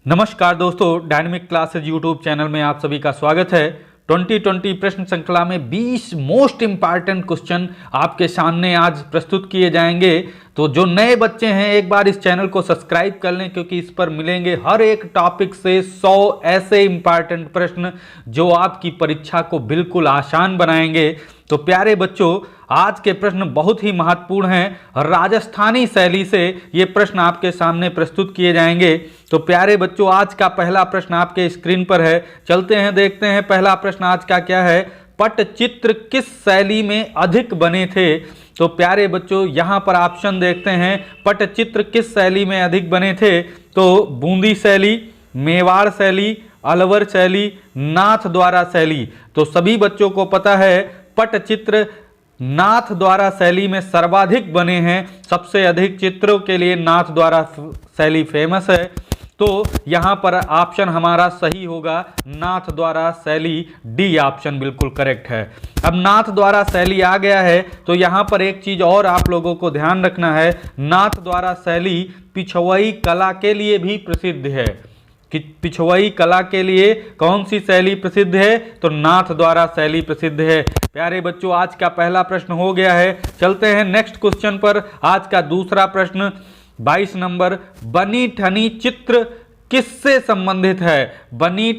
नमस्कार दोस्तों, dynamic classes YouTube channel में आप सभी का स्वागत है। 2020 प्रश्न श्रृंखला में 20 मोस्ट इंपॉर्टेंट क्वेश्चन आपके सामने आज प्रस्तुत किए जाएंगे। तो जो नए बच्चे हैं एक बार इस चैनल को सब्सक्राइब कर लें, क्योंकि इस पर मिलेंगे हर एक टॉपिक से 100 ऐसे इंपॉर्टेंट प्रश्न जो आपकी परीक्षा को बिल्कुल आसान बनाएंगे। तो प्यारे बच्चों, आज के प्रश्न बहुत ही महत्वपूर्ण हैं। राजस्थानी शैली से ये प्रश्न आपके सामने प्रस्तुत किए जाएंगे। तो प्यारे बच्चों, आज का पहला प्रश्न आपके स्क्रीन पर है। चलते हैं, देखते हैं पहला प्रश्न आज का क्या है। पटचित्र किस शैली में अधिक बने थे? तो प्यारे बच्चों, यहाँ पर ऑप्शन देखते हैं। पटचित्र किस शैली में अधिक बने थे? तो बूंदी शैली, मेवाड़ शैली, अलवर शैली, नाथ द्वारा शैली। तो सभी बच्चों को पता है पटचित्र नाथ द्वारा शैली में सर्वाधिक बने हैं। सबसे अधिक चित्रों के लिए नाथ द्वारा शैली फेमस है। तो यहां पर ऑप्शन हमारा सही होगा, नाथ द्वारा शैली। डी ऑप्शन बिल्कुल करेक्ट है। अब नाथ द्वारा शैली आ गया है तो यहां पर एक चीज और आप लोगों को ध्यान रखना है। नाथ द्वारा शैली पिछवाई कला के लिए भी प्रसिद्ध है। कि पिछवाई कला के लिए कौन सी शैली प्रसिद्ध है? तो नाथ द्वारा शैली प्रसिद्ध है। प्यारे बच्चों, आज का पहला प्रश्न हो गया है। चलते हैं नेक्स्ट क्वेश्चन पर। आज का दूसरा प्रश्न 22 नंबर। बनी ठनी चित्र किससे संबंधित है? बनी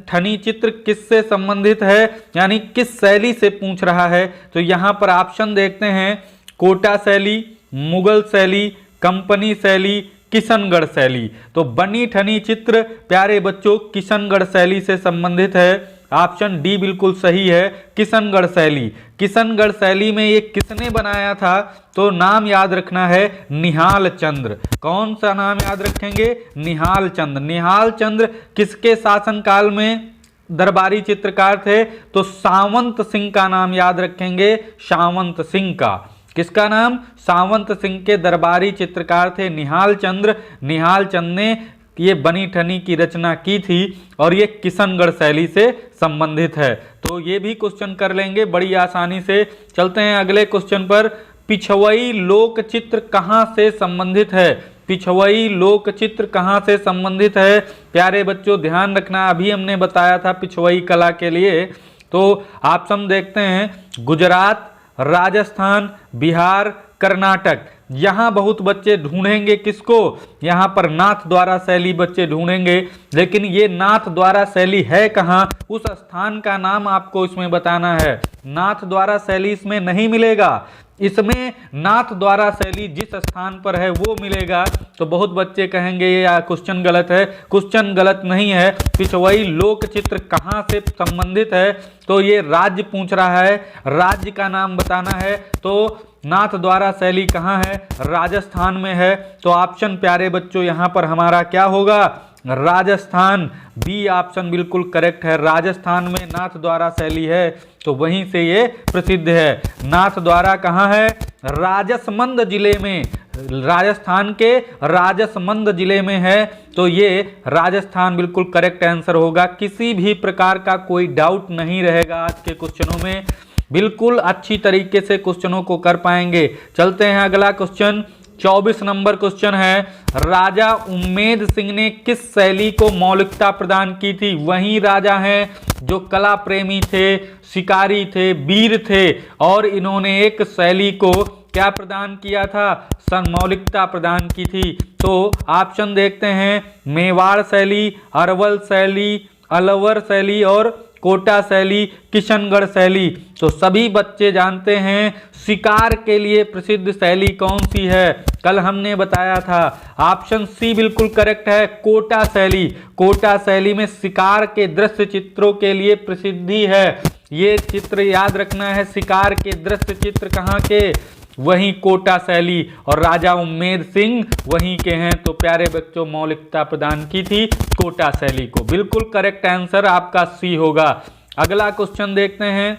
ठनी चित्र किससे संबंधित है, यानी किस शैली से पूछ रहा है? तो यहां पर ऑप्शन देखते हैं। कोटा शैली, मुगल शैली, कंपनी शैली, किशनगढ़ शैली। तो बनी ठनी चित्र प्यारे बच्चों किशनगढ़ शैली से संबंधित है। ऑप्शन डी बिल्कुल सही है, किशनगढ़ शैली। किशनगढ़ शैली में ये किसने बनाया था? तो नाम याद रखना है, निहाल चंद्र। कौन सा नाम याद रखेंगे? निहाल चंद्र। निहाल चंद्र किसके शासनकाल में दरबारी चित्रकार थे? तो सावंत सिंह का नाम याद रखेंगे, सावंत सिंह का। किसका नाम? सावंत सिंह के दरबारी चित्रकार थे निहाल चंद्र। निहाल चंद्र ने ये बनी ठनी की रचना की थी और ये किशनगढ़ शैली से संबंधित है। तो ये भी क्वेश्चन कर लेंगे बड़ी आसानी से। चलते हैं अगले क्वेश्चन पर। पिछवाई लोक चित्र कहाँ से संबंधित है? पिछवाई लोक चित्र कहाँ से संबंधित है? प्यारे बच्चों ध्यान रखना, अभी हमने बताया था पिछवाई कला के लिए। तो ऑप्शन देखते हैं। गुजरात, राजस्थान, बिहार, कर्नाटक। यहां बहुत बच्चे ढूंढेंगे किसको? यहां पर नाथ द्वारा शैली बच्चे ढूंढेंगे, लेकिन ये नाथ द्वारा शैली है कहां? उस स्थान का नाम आपको इसमें बताना है। नाथ द्वारा शैली इसमें नहीं मिलेगा। इसमें नाथ द्वारा शैली जिस स्थान पर है वो मिलेगा। तो बहुत बच्चे कहेंगे ये क्वेश्चन गलत है। क्वेश्चन गलत नहीं है। पिछवाई लोक चित्र कहाँ से संबंधित है? तो ये राज्य पूछ रहा है, राज्य का नाम बताना है। तो नाथ द्वारा शैली कहाँ है? राजस्थान में है। तो ऑप्शन प्यारे बच्चों यहाँ पर हमारा क्या होगा? राजस्थान। बी ऑप्शन बिल्कुल करेक्ट है। राजस्थान में नाथ द्वारा शैली है, तो वहीं से ये प्रसिद्ध है। नाथ द्वारा कहाँ है? राजसमंद जिले में। राजस्थान के राजसमंद जिले में है। तो ये राजस्थान बिल्कुल करेक्ट आंसर होगा। किसी भी प्रकार का कोई डाउट नहीं रहेगा आज के क्वेश्चनों में। बिल्कुल अच्छी तरीके से क्वेश्चनों को कर पाएंगे। चलते हैं अगला क्वेश्चन। 24 नंबर क्वेश्चन है। राजा उम्मेद सिंह ने किस शैली को मौलिकता प्रदान की थी? वही राजा हैं जो कला प्रेमी थे, शिकारी थे, वीर थे, और इन्होंने एक शैली को क्या प्रदान किया था? मौलिकता प्रदान की थी। तो ऑप्शन देखते हैं। मेवाड़ शैली, अरवल शैली, अलवर शैली और कोटा शैली, किशनगढ़ शैली। तो सभी बच्चे जानते हैं शिकार के लिए प्रसिद्ध शैली कौन सी है? कल हमने बताया था। ऑप्शन सी बिल्कुल करेक्ट है, कोटा शैली। कोटा शैली में शिकार के दृश्य चित्रों के लिए प्रसिद्धि है। ये चित्र याद रखना है, शिकार के दृश्य चित्र कहाँ के? वहीं कोटा शैली। और राजा उम्मेद सिंह वहीं के हैं। तो प्यारे बच्चों, मौलिकता प्रदान की थी कोटा शैली को। बिल्कुल करेक्ट आंसर आपका सी होगा। अगला क्वेश्चन देखते हैं।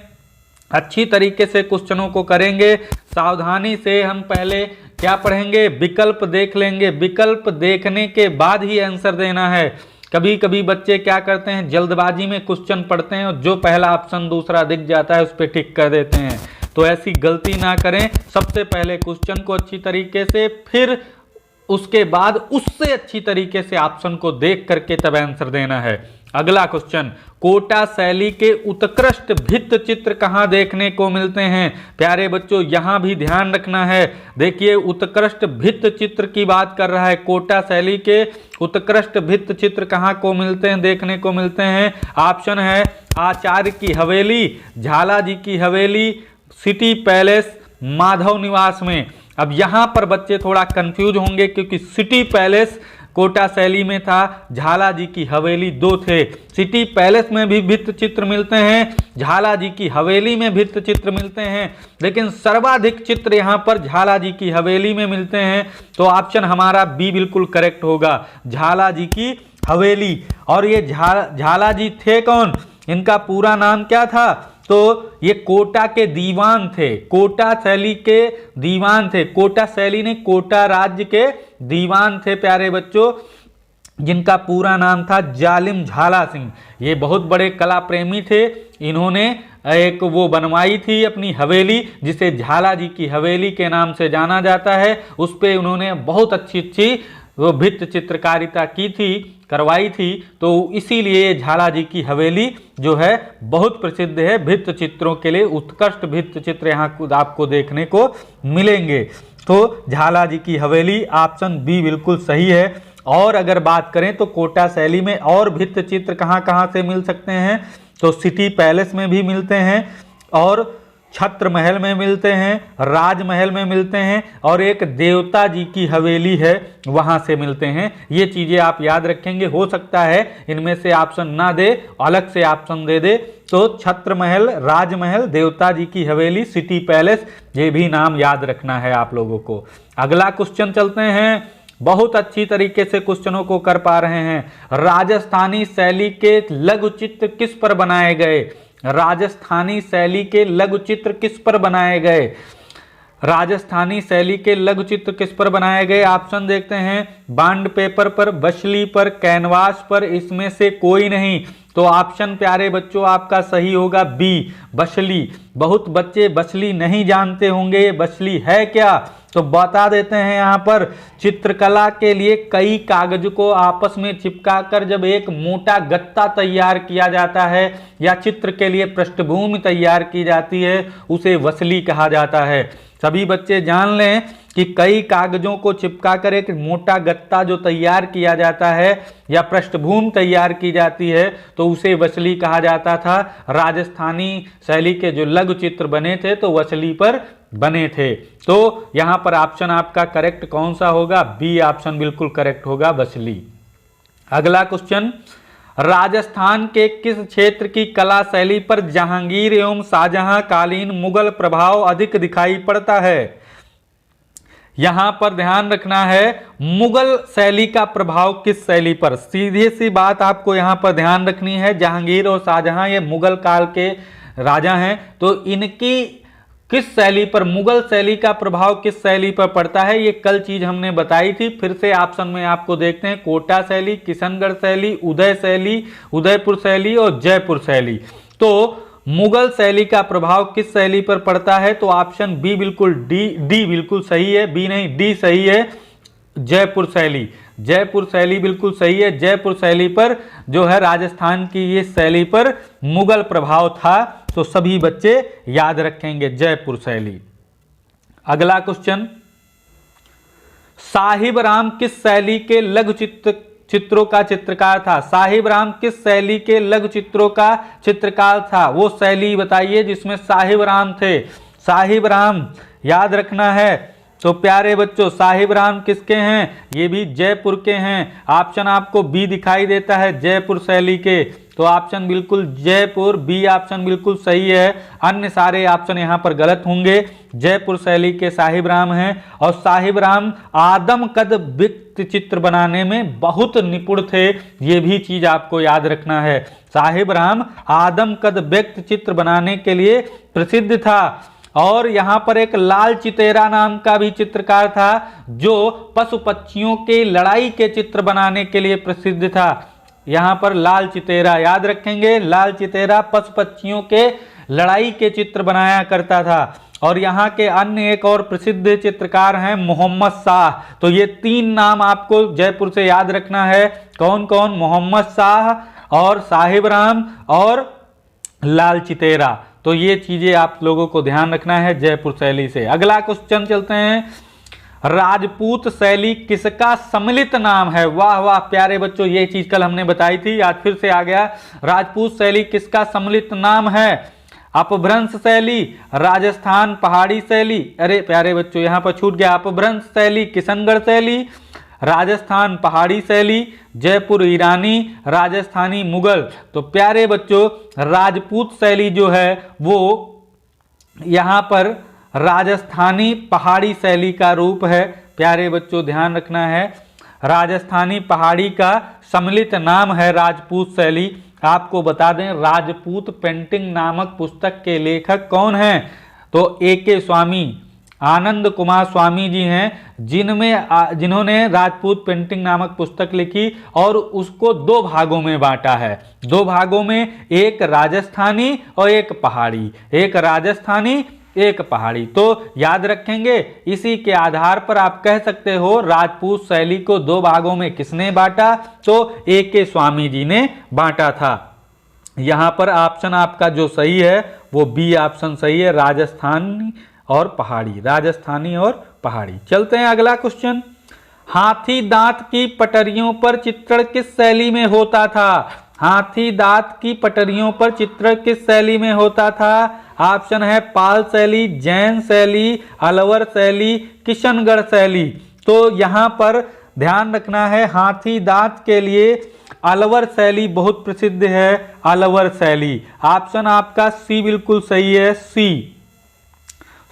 अच्छी तरीके से क्वेश्चनों को करेंगे, सावधानी से। हम पहले क्या पढ़ेंगे? विकल्प देख लेंगे। विकल्प देखने के बाद ही आंसर देना है। कभी कभी बच्चे क्या करते हैं, जल्दबाजी में क्वेश्चन पढ़ते हैं और जो पहला ऑप्शन दूसरा दिख जाता है उस पर टिक कर देते हैं। तो ऐसी गलती ना करें। सबसे पहले क्वेश्चन को अच्छी तरीके से, फिर उसके बाद उससे अच्छी तरीके से ऑप्शन को देख करके तब आंसर देना है। अगला क्वेश्चन, कोटा शैली के उत्कृष्ट भित्त चित्र कहाँ देखने को मिलते हैं? प्यारे बच्चों यहां भी ध्यान रखना है। देखिए उत्कृष्ट भित्त चित्र की बात कर रहा है। कोटा शैली के उत्कृष्ट भित्त चित्र कहाँ को मिलते हैं, देखने को मिलते हैं? ऑप्शन है आचार्य की हवेली, झाला जी की हवेली, सिटी पैलेस, माधव निवास में। अब यहां पर बच्चे थोड़ा कंफ्यूज होंगे क्योंकि सिटी पैलेस कोटा शैली में था, झाला जी की हवेली दो थे। सिटी पैलेस में भी भित्त चित्र मिलते हैं, झाला जी की हवेली में भित्त चित्र मिलते हैं, लेकिन सर्वाधिक चित्र यहां पर झाला जी की हवेली में मिलते हैं। तो ऑप्शन हमारा बी बिल्कुल करेक्ट होगा, झाला जी की हवेली। और ये झाला जी थे कौन, इनका पूरा नाम क्या था? तो ये कोटा के दीवान थे, कोटा शैली के दीवान थे। कोटा शैली ने कोटा राज्य के दीवान थे प्यारे बच्चों, जिनका पूरा नाम था जालिम झाला सिंह। ये बहुत बड़े कला प्रेमी थे। इन्होंने एक वो बनवाई थी अपनी हवेली, जिसे झाला जी की हवेली के नाम से जाना जाता है। उस पे उन्होंने बहुत अच्छी वो भित्त चित्रकारिता की थी, करवाई थी। तो इसीलिए झाला जी की हवेली जो है बहुत प्रसिद्ध है भित्त चित्रों के लिए। उत्कृष्ट भित्त चित्र यहाँ आपको देखने को मिलेंगे। तो झाला जी की हवेली ऑप्शन बी बिल्कुल सही है। और अगर बात करें तो कोटा शैली में और भित्त चित्र कहाँ कहाँ से मिल सकते हैं? तो सिटी पैलेस में भी मिलते हैं, और छत्र महल में मिलते हैं, राजमहल में मिलते हैं, और एक देवता जी की हवेली है वहां से मिलते हैं। ये चीजें आप याद रखेंगे। हो सकता है इनमें से ऑप्शन ना दे, अलग से ऑप्शन दे दे। तो छत्र महल, राजमहल, देवता जी की हवेली, सिटी पैलेस, ये भी नाम याद रखना है आप लोगों को। अगला क्वेश्चन चलते हैं। बहुत अच्छी तरीके से क्वेश्चनों को कर पा रहे हैं। राजस्थानी शैली के लघु चित्र किस पर बनाए गए? राजस्थानी शैली के लघु चित्र किस पर बनाए गए? राजस्थानी शैली के लघु चित्र किस पर बनाए गए? ऑप्शन देखते हैं। बॉन्ड पेपर पर, बशली पर, कैनवास पर, इसमें से कोई नहीं। तो ऑप्शन प्यारे बच्चों आपका सही होगा बी, बशली। बहुत बच्चे बशली नहीं जानते होंगे, बशली है क्या? तो बता देते हैं यहाँ पर। चित्रकला के लिए कई कागज को आपस में चिपकाकर जब एक मोटा गत्ता तैयार किया जाता है, या चित्र के लिए पृष्ठभूमि तैयार की जाती है, उसे वसली कहा जाता है। सभी बच्चे जान लें कि कई कागजों को चिपकाकर एक मोटा गत्ता जो तैयार किया जाता है या पृष्ठभूमि तैयार की जाती है, तो उसे वसली कहा जाता था। राजस्थानी शैली के जो लघु चित्र बने थे तो वसली पर बने थे। तो यहां पर ऑप्शन आपका करेक्ट कौन सा होगा? बी ऑप्शन बिल्कुल करेक्ट होगा, वसली। अगला क्वेश्चन, राजस्थान के किस क्षेत्र की कला शैली पर जहांगीर एवं शाहजहां कालीन मुगल प्रभाव अधिक दिखाई पड़ता है? यहां पर ध्यान रखना है, मुगल शैली का प्रभाव किस शैली पर? सीधी सी बात आपको यहां पर ध्यान रखनी है। जहांगीर और शाहजहां ये मुगल काल के राजा हैं, तो इनकी किस शैली पर, मुगल शैली का प्रभाव किस शैली पर पड़ता है? ये कल चीज हमने बताई थी। फिर से ऑप्शन में आपको देखते हैं। कोटा शैली, किशनगढ़ शैली, उदय शैली, उदयपुर शैली और जयपुर शैली। तो मुगल शैली का प्रभाव किस शैली पर पड़ता है? तो ऑप्शन बी बिल्कुल, डी बिल्कुल सही है, बी नहीं डी सही है, जयपुर शैली। जयपुर शैली बिल्कुल सही है। जयपुर शैली पर जो है राजस्थान की ये शैली पर मुगल प्रभाव था। तो सभी बच्चे याद रखेंगे जयपुर शैली। अगला क्वेश्चन, साहिब राम किस शैली के लघु चित्रों का चित्रकार था? साहिब राम किस शैली के लघु चित्रों का चित्रकार था? वो शैली बताइए जिसमें साहिब राम थे। साहिब राम याद रखना है। तो प्यारे बच्चों साहिब राम किसके हैं? ये भी जयपुर के हैं। ऑप्शन आपको बी दिखाई देता है, जयपुर शैली के। तो ऑप्शन बिल्कुल जयपुर, बी ऑप्शन बिल्कुल सही है। अन्य सारे ऑप्शन यहाँ पर गलत होंगे। जयपुर शैली के साहिब राम हैं। और साहिब राम आदम कद व्यक्ति चित्र बनाने में बहुत निपुण थे। ये भी चीज आपको याद रखना है। साहिब राम आदम कद व्यक्ति चित्र बनाने के लिए प्रसिद्ध था। और यहाँ पर एक लाल चितेरा नाम का भी चित्रकार था, जो पशु पक्षियों के लड़ाई के चित्र बनाने के लिए प्रसिद्ध था। यहाँ पर लाल चितेरा याद रखेंगे। लाल चितेरा पशु पक्षियों के लड़ाई के चित्र बनाया करता था। और यहाँ के अन्य एक और प्रसिद्ध चित्रकार हैं मोहम्मद शाह। तो ये 3 नाम आपको जयपुर से याद रखना है। कौन कौन? मोहम्मद शाह और साहिब राम और लाल चितेरा। तो ये चीजें आप लोगों को ध्यान रखना है जयपुर शैली से। अगला क्वेश्चन चलते हैं, राजपूत शैली किसका सम्मिलित नाम है? वाह वाह प्यारे बच्चों, ये चीज कल हमने बताई थी, आज फिर से आ गया। राजपूत शैली किसका सम्मिलित नाम है? अपभ्रंश शैली, राजस्थान पहाड़ी शैली, अरे प्यारे बच्चों यहाँ पर छूट गया, अपभ्रंश शैली, किशनगढ़ शैली, राजस्थान पहाड़ी शैली, जयपुर ईरानी, राजस्थानी मुगल। तो प्यारे बच्चों राजपूत शैली जो है वो यहाँ पर राजस्थानी पहाड़ी शैली का रूप है। प्यारे बच्चों ध्यान रखना है, राजस्थानी पहाड़ी का सम्मिलित नाम है राजपूत शैली। आपको बता दें राजपूत पेंटिंग नामक पुस्तक के लेखक कौन हैं? तो ए.के. स्वामी, आनंद कुमार स्वामी जी हैं, जिन्होंने राजपूत पेंटिंग नामक पुस्तक लिखी और उसको 2 भागों में बांटा है। 2 भागों में, एक राजस्थानी और एक पहाड़ी, एक राजस्थानी एक पहाड़ी। तो याद रखेंगे, इसी के आधार पर आप कह सकते हो राजपूत शैली को 2 भागों में किसने बांटा? तो ए.के. स्वामी जी ने बांटा था। यहां पर ऑप्शन आपका जो सही है वो बी ऑप्शन सही है, राजस्थानी और पहाड़ी, राजस्थानी और पहाड़ी। चलते हैं अगला क्वेश्चन, हाथी दांत की पटरियों पर चित्रण किस शैली में होता था? हाथी दांत की पटरियों पर चित्रण किस शैली में होता था? ऑप्शन है पाल शैली, जैन शैली, अलवर शैली, किशनगढ़ शैली। तो यहां पर ध्यान रखना है, हाथी दांत के लिए अलवर शैली बहुत प्रसिद्ध है, अलवर शैली। ऑप्शन आपका सी बिल्कुल सही है,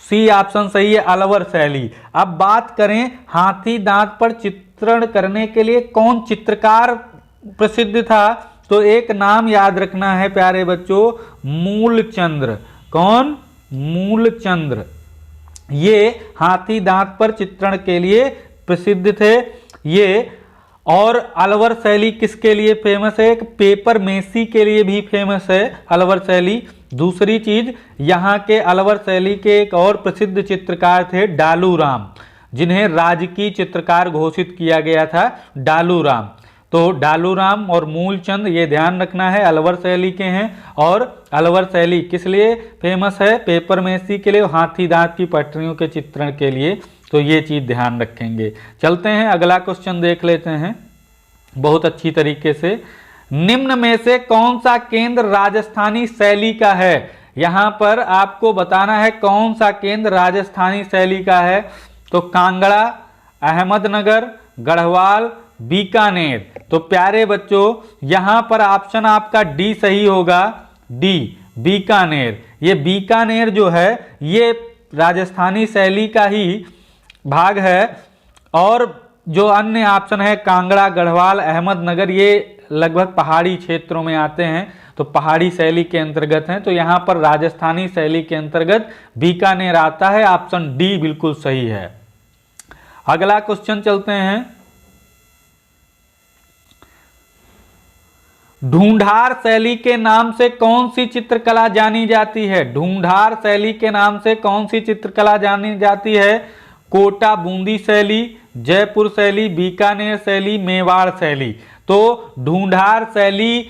सी ऑप्शन सही है, अलवर शैली। अब बात करें हाथी दांत पर चित्रण करने के लिए कौन चित्रकार प्रसिद्ध था? तो एक नाम याद रखना है प्यारे बच्चों, मूलचंद्र। कौन? मूलचंद्र। ये हाथी दांत पर चित्रण के लिए प्रसिद्ध थे ये। और अलवर शैली किसके लिए फेमस है? एक पेपर मेसी के लिए भी फेमस है अलवर शैली। दूसरी चीज, यहाँ के अलवर शैली के एक और प्रसिद्ध चित्रकार थे डालू राम, जिन्हें राजकीय चित्रकार घोषित किया गया था, डालू राम। तो डालू राम और मूलचंद ये ध्यान रखना है अलवर शैली के हैं। और अलवर शैली किस लिए फेमस है? पेपर मेसी के लिए, हाथी दांत की पटरियों के चित्रण के लिए। तो ये चीज ध्यान रखेंगे। चलते हैं अगला क्वेश्चन देख लेते हैं बहुत अच्छी तरीके से। निम्न में से कौन सा केंद्र राजस्थानी शैली का है? यहां पर आपको बताना है कौन सा केंद्र राजस्थानी शैली का है। तो कांगड़ा, अहमदनगर, गढ़वाल, बीकानेर। तो प्यारे बच्चों यहां पर ऑप्शन आपका डी सही होगा, डी बीकानेर। ये बीकानेर जो है ये राजस्थानी शैली का ही भाग है। और जो अन्य ऑप्शन है कांगड़ा, गढ़वाल, अहमदनगर, ये लगभग पहाड़ी क्षेत्रों में आते हैं, तो पहाड़ी शैली के अंतर्गत हैं। तो यहां पर राजस्थानी शैली के अंतर्गत बीकानेर आता है। ऑप्शन डी बिल्कुल सही है। अगला क्वेश्चन चलते हैं, ढूंढार शैली के नाम से कौन सी चित्रकला जानी जाती है? ढूंढार शैली के नाम से कौन सी चित्रकला जानी जाती है? कोटा बूंदी शैली, जयपुर शैली, बीकानेर शैली, मेवाड़ शैली। तो ढूंढार शैली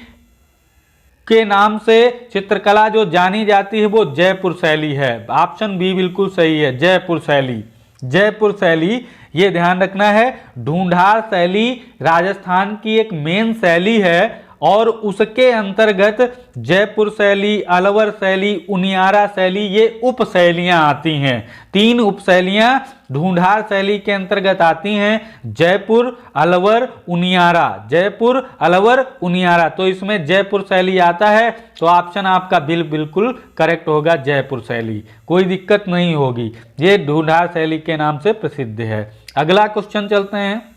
के नाम से चित्रकला जो जानी जाती है वो जयपुर शैली है। ऑप्शन बी बिल्कुल सही है, जयपुर शैली। जयपुर शैली ये ध्यान रखना है। ढूंढार शैली राजस्थान की एक मेन शैली है और उसके अंतर्गत जयपुर शैली, अलवर शैली, उनियारा शैली ये उप शैलियां आती हैं। 3 उप शैलियां ढूंढार शैली के अंतर्गत आती हैं, जयपुर, अलवर, उनियारा, जयपुर, अलवर, उनियारा। तो इसमें जयपुर शैली आता है। तो ऑप्शन आपका बिल्कुल करेक्ट होगा, जयपुर शैली। कोई दिक्कत नहीं होगी, ये ढूंढार शैली के नाम से प्रसिद्ध है। अगला क्वेश्चन चलते हैं,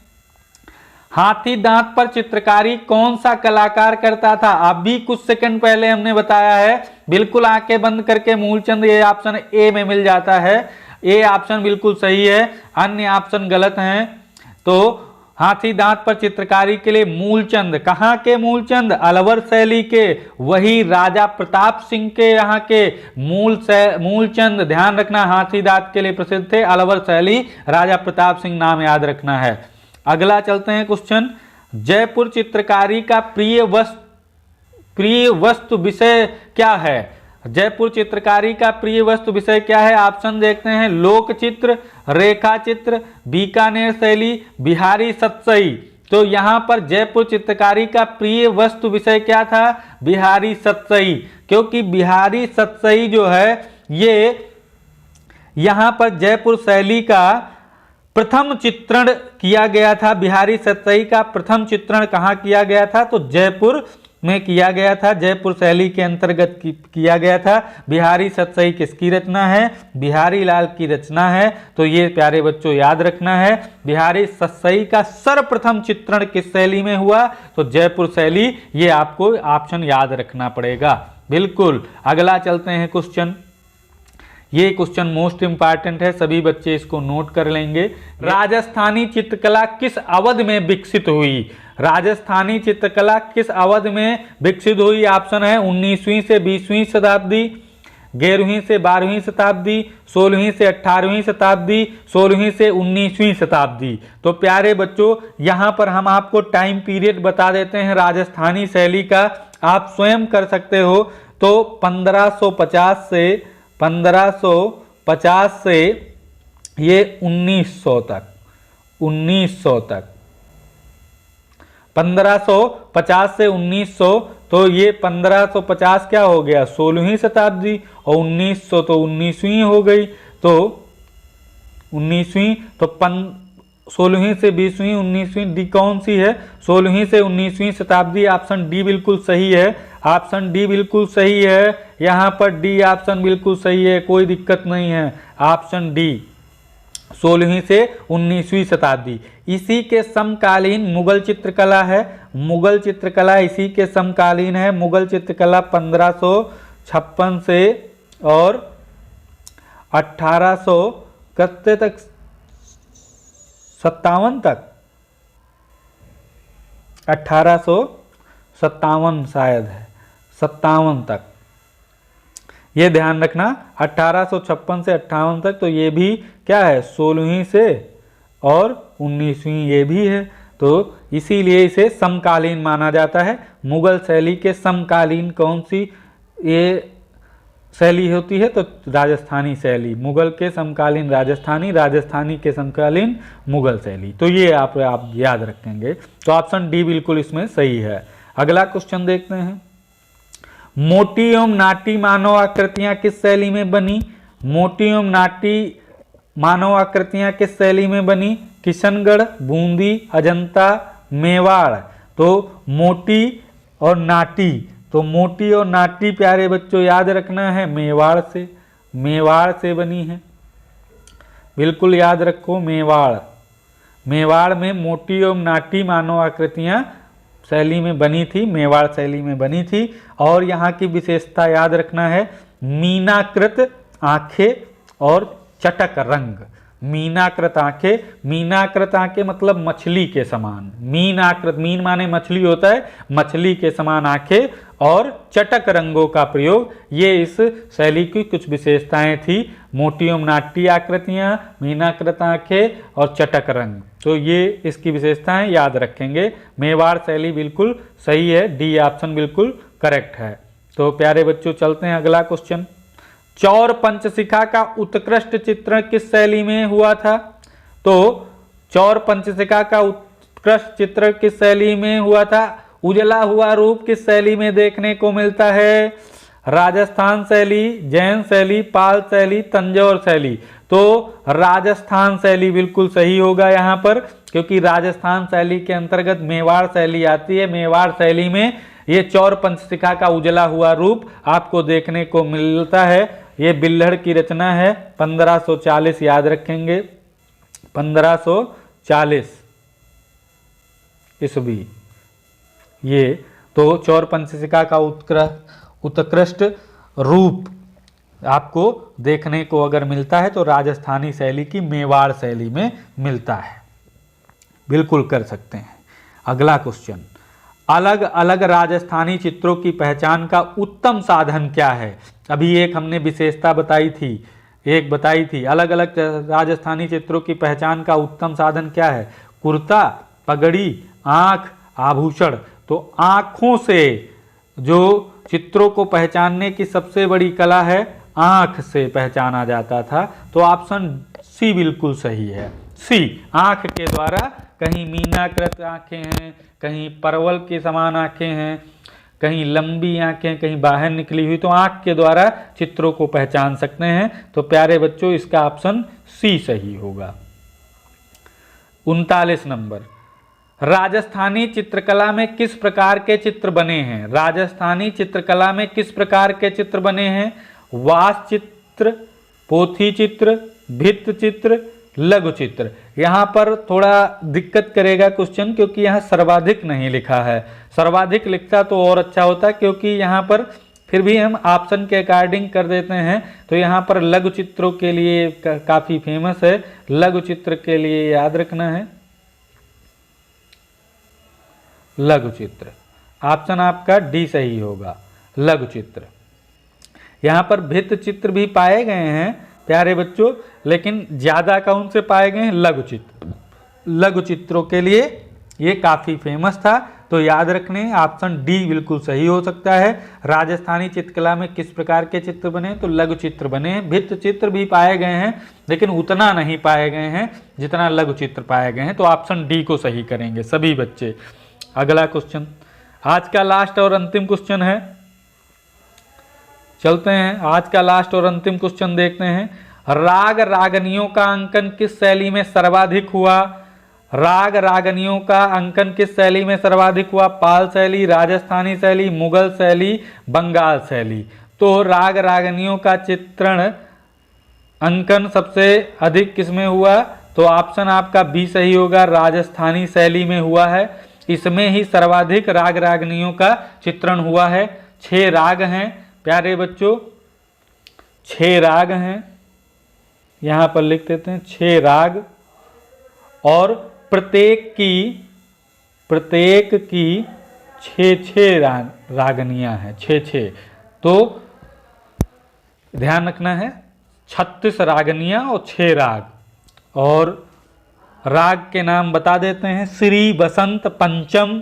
हाथी दांत पर चित्रकारी कौन सा कलाकार करता था? अभी कुछ सेकंड पहले हमने बताया है। बिल्कुल आंखें बंद करके मूलचंद, ये ऑप्शन ए में मिल जाता है। ए ऑप्शन बिल्कुल सही है, अन्य ऑप्शन गलत हैं। तो हाथी दांत पर चित्रकारी के लिए मूलचंद, कहाँ के मूलचंद? अलवर शैली के, वही राजा प्रताप सिंह के यहाँ के मूलचंद, ध्यान रखना, हाथी दांत के लिए प्रसिद्ध थे, अलवर शैली, राजा प्रताप सिंह, नाम याद रखना है। अगला चलते हैं क्वेश्चन, जयपुर चित्रकारी का प्रिय वस्तु विषय क्या है? जयपुर चित्रकारी का प्रिय वस्तु विषय क्या है? ऑप्शन देखते हैं, लोक चित्र, रेखा चित्र, बीकानेर शैली, बिहारी सतसई। तो यहां पर जयपुर चित्रकारी का प्रिय वस्तु विषय क्या था? बिहारी सतसई, क्योंकि बिहारी सतसई जो है ये यहां पर जयपुर शैली का प्रथम चित्रण किया गया था। बिहारी सतसई का प्रथम चित्रण कहाँ किया गया था? तो जयपुर में किया गया था, जयपुर शैली के अंतर्गत किया गया था। बिहारी सतसई किसकी रचना है? बिहारी लाल की रचना है। तो ये प्यारे बच्चों याद रखना है, बिहारी सतसई का सर्वप्रथम चित्रण किस शैली में हुआ? तो जयपुर शैली। ये आपको ऑप्शन याद रखना पड़ेगा, बिल्कुल। अगला चलते हैं क्वेश्चन, ये क्वेश्चन मोस्ट इंपॉर्टेंट है, सभी बच्चे इसको नोट कर लेंगे। राजस्थानी चित्रकला किस अवधि में विकसित हुई? राजस्थानी चित्रकला किस अवधि में विकसित हुई? ऑप्शन है 19वीं से 20वीं शताब्दी, 11वीं से 12वीं शताब्दी, 16वीं से 18वीं शताब्दी, 16वीं से 19वीं शताब्दी। तो प्यारे बच्चों यहां पर हम आपको टाइम पीरियड बता देते हैं राजस्थानी शैली का, आप स्वयं कर सकते हो। तो 1550 से ये 1900 तक, 1550 से 1900, तो ये 1550 क्या हो गया? 16वीं शताब्दी, और 1900 तो 19वीं हो गई, तो 19वीं, तो 16वीं से 20वीं, 19वीं, डी कौन सी है? 16वीं से 19वीं शताब्दी, ऑप्शन डी बिल्कुल सही है, ऑप्शन डी बिल्कुल सही है, यहाँ पर डी ऑप्शन बिल्कुल सही है, कोई दिक्कत नहीं है, ऑप्शन डी 16वीं से 19वीं शताब्दी। इसी के समकालीन मुगल चित्रकला है, मुगल चित्रकला इसी के समकालीन है। मुगल चित्रकला 1556 से और 1800 कत्ते तक, 57 तक, 1857 शायद है, 57 तक, ये ध्यान रखना, 1856 से 58 तक। तो ये भी क्या है? 16वीं से और 19वीं ये भी है, तो इसीलिए इसे समकालीन माना जाता है। मुगल शैली के समकालीन कौन सी ये शैली होती है? तो राजस्थानी शैली। मुगल के समकालीन राजस्थानी, राजस्थानी के समकालीन मुगल शैली। तो ये आप याद रखेंगे। तो ऑप्शन डी बिल्कुल इसमें सही है। अगला क्वेश्चन देखते हैं, मोटी एवं नाटी मानव आकृतियां किस शैली में बनी? मोटी एवं नाटी मानव आकृतियां किस शैली में बनी? किशनगढ़, बूंदी, अजंता, मेवाड़। तो मोटी और नाटी, तो मोटी और नाटी प्यारे बच्चों याद रखना है, मेवाड़ से बनी है, बिल्कुल याद रखो, मेवाड़ में मोटी एवं नाटी मानव आकृतियां शैली में बनी थी, मेवाड़ शैली में बनी थी। और यहाँ की विशेषता याद रखना है, मीनाकृत आंखें और चटक रंग। मीनाकृत आंखें मतलब मछली के समान, मीनाकृत, मीन माने मछली होता है, मछली के समान आंखें और चटक रंगों का प्रयोग, ये इस शैली की कुछ विशेषताएं थी। मोटी एवं नाट्य आकृतियां, मीनाकृत आंखें और चटक रंग, तो ये इसकी विशेषताएं याद रखेंगे। मेवाड़ शैली बिल्कुल सही है, डी ऑप्शन बिल्कुल करेक्ट है। तो प्यारे बच्चों चलते हैं अगला क्वेश्चन, चौर पंचशिखा का उत्कृष्ट चित्रण किस शैली में हुआ था? तो चौर पंचशिखा का उत्कृष्ट चित्रण किस शैली में हुआ था? उजला हुआ रूप किस शैली में देखने को मिलता है? राजस्थान शैली, जैन शैली, पाल शैली, तंजौर शैली। तो राजस्थान शैली बिल्कुल सही होगा यहाँ पर, क्योंकि राजस्थान शैली के अंतर्गत मेवाड़ शैली आती है। मेवाड़ शैली में ये चौर पंचशिखा का उजला हुआ रूप आपको देखने को मिलता है। ये बिल्हड़ की रचना है, 1540 याद रखेंगे, 1540 ईस्वी। ये तो चौर पंचशिखा का उत्कृष्ट रूप आपको देखने को अगर मिलता है तो राजस्थानी शैली की मेवाड़ शैली में मिलता है। बिल्कुल कर सकते हैं। अगला क्वेश्चन, अलग अलग राजस्थानी चित्रों की पहचान का उत्तम साधन क्या है? अभी एक हमने विशेषता बताई थी, अलग अलग राजस्थानी चित्रों की पहचान का उत्तम साधन क्या है? कुर्ता, पगड़ी, आंख, आभूषण। तो आंखों से जो चित्रों को पहचानने की सबसे बड़ी कला है, आंख से पहचाना जाता था। तो ऑप्शन सी बिल्कुल सही है। सी, आंख के द्वारा, कहीं मीनाकृत आंखें हैं, कहीं परवल के समान आंखें हैं, कहीं लंबी आंखें, कहीं बाहर निकली हुई, तो आंख के द्वारा चित्रों को पहचान सकते हैं। तो प्यारे बच्चों, इसका ऑप्शन सी सही होगा। 39 नंबर, राजस्थानी चित्रकला में किस प्रकार के चित्र बने हैं? राजस्थानी चित्रकला में किस प्रकार के चित्र बने हैं? वास्तु चित्र, पोथी चित्र, भित्त चित्र, लघु चित्र। यहाँ पर थोड़ा दिक्कत करेगा क्वेश्चन, क्योंकि यहाँ सर्वाधिक नहीं लिखा है। सर्वाधिक लिखता तो और अच्छा होता, क्योंकि यहाँ पर फिर भी हम ऑप्शन के अकॉर्डिंग कर देते हैं। तो यहाँ पर लघु चित्रों के लिए काफी फेमस है। लघु चित्र के लिए याद रखना है लघु चित्र। ऑप्शन आपका डी सही होगा, लघु चित्र। यहाँ पर भित्त चित्र भी पाए गए हैं प्यारे बच्चों, लेकिन ज्यादा कौन से पाए गए हैं? लघु चित्र। लघु चित्रों के लिए ये काफी फेमस था। तो याद रखने, ऑप्शन डी बिल्कुल सही हो सकता है। राजस्थानी चित्रकला में किस प्रकार के चित्र बने? तो लघु चित्र बने। भित्त चित्र भी पाए गए हैं, लेकिन उतना नहीं पाए गए हैं जितना लघु चित्र पाए गए हैं। तो ऑप्शन डी को सही करेंगे सभी बच्चे। अगला क्वेश्चन, आज का लास्ट और अंतिम क्वेश्चन है। चलते हैं, आज का लास्ट और अंतिम क्वेश्चन देखते हैं। राग रागनियों का अंकन किस शैली में सर्वाधिक हुआ? राग रागनियों का अंकन किस शैली में सर्वाधिक हुआ? पाल शैली, राजस्थानी शैली, मुगल शैली, बंगाल शैली। तो राग रागनियों का चित्रण अंकन सबसे अधिक किसमें हुआ? तो ऑप्शन आपका बी सही होगा, राजस्थानी शैली में हुआ है। इसमें ही सर्वाधिक राग रागनियों का चित्रण हुआ है। 6 राग हैं प्यारे बच्चों, 6 राग हैं। यहां पर लिख देते हैं 6 राग, और प्रत्येक की 6 रागनियां हैं, 6। तो ध्यान रखना है, 36 रागनियां और 6 राग। और राग के नाम बता देते हैं, श्री, बसंत, पंचम,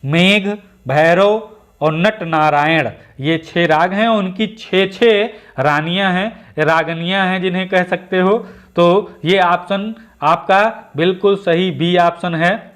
मेघ, भैरव और नट नारायण। ये 6 राग हैं, और उनकी 6 रानियां हैं, रागनियां हैं जिन्हें कह सकते हो। तो ये ऑप्शन आपका बिल्कुल सही बी ऑप्शन है,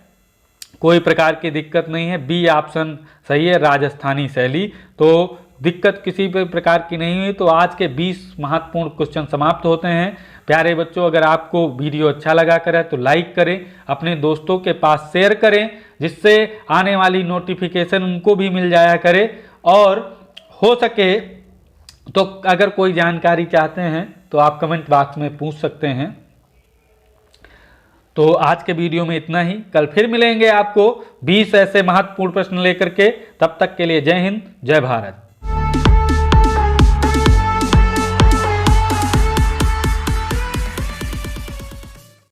कोई प्रकार की दिक्कत नहीं है। बी ऑप्शन सही है, राजस्थानी शैली। तो दिक्कत किसी भी प्रकार की नहीं हुई। तो आज के 20 महत्वपूर्ण क्वेश्चन समाप्त होते हैं। प्यारे बच्चों, अगर आपको वीडियो अच्छा लगा करे तो लाइक करें, अपने दोस्तों के पास शेयर करें, जिससे आने वाली नोटिफिकेशन उनको भी मिल जाया करे। और हो सके तो अगर कोई जानकारी चाहते हैं तो आप कमेंट बॉक्स में पूछ सकते हैं। तो आज के वीडियो में इतना ही। कल फिर मिलेंगे आपको 20 ऐसे महत्वपूर्ण प्रश्न लेकर के। तब तक के लिए जय हिंद, जय भारत।